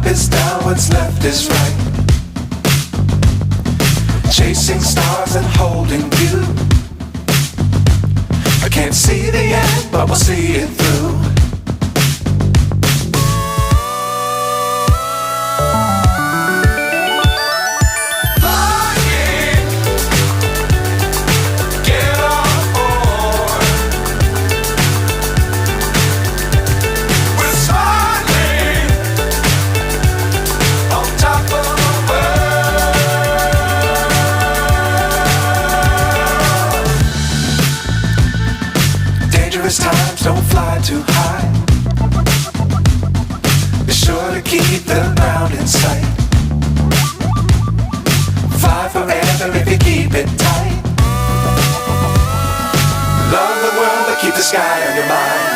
up is down, what's left is right. Chasing stars and holding you. I can't see the end, but we'll see it through. Times don't fly too high. Be sure to keep the ground in sight. Fly forever if you keep it tight. Love the world but keep the sky on your mind.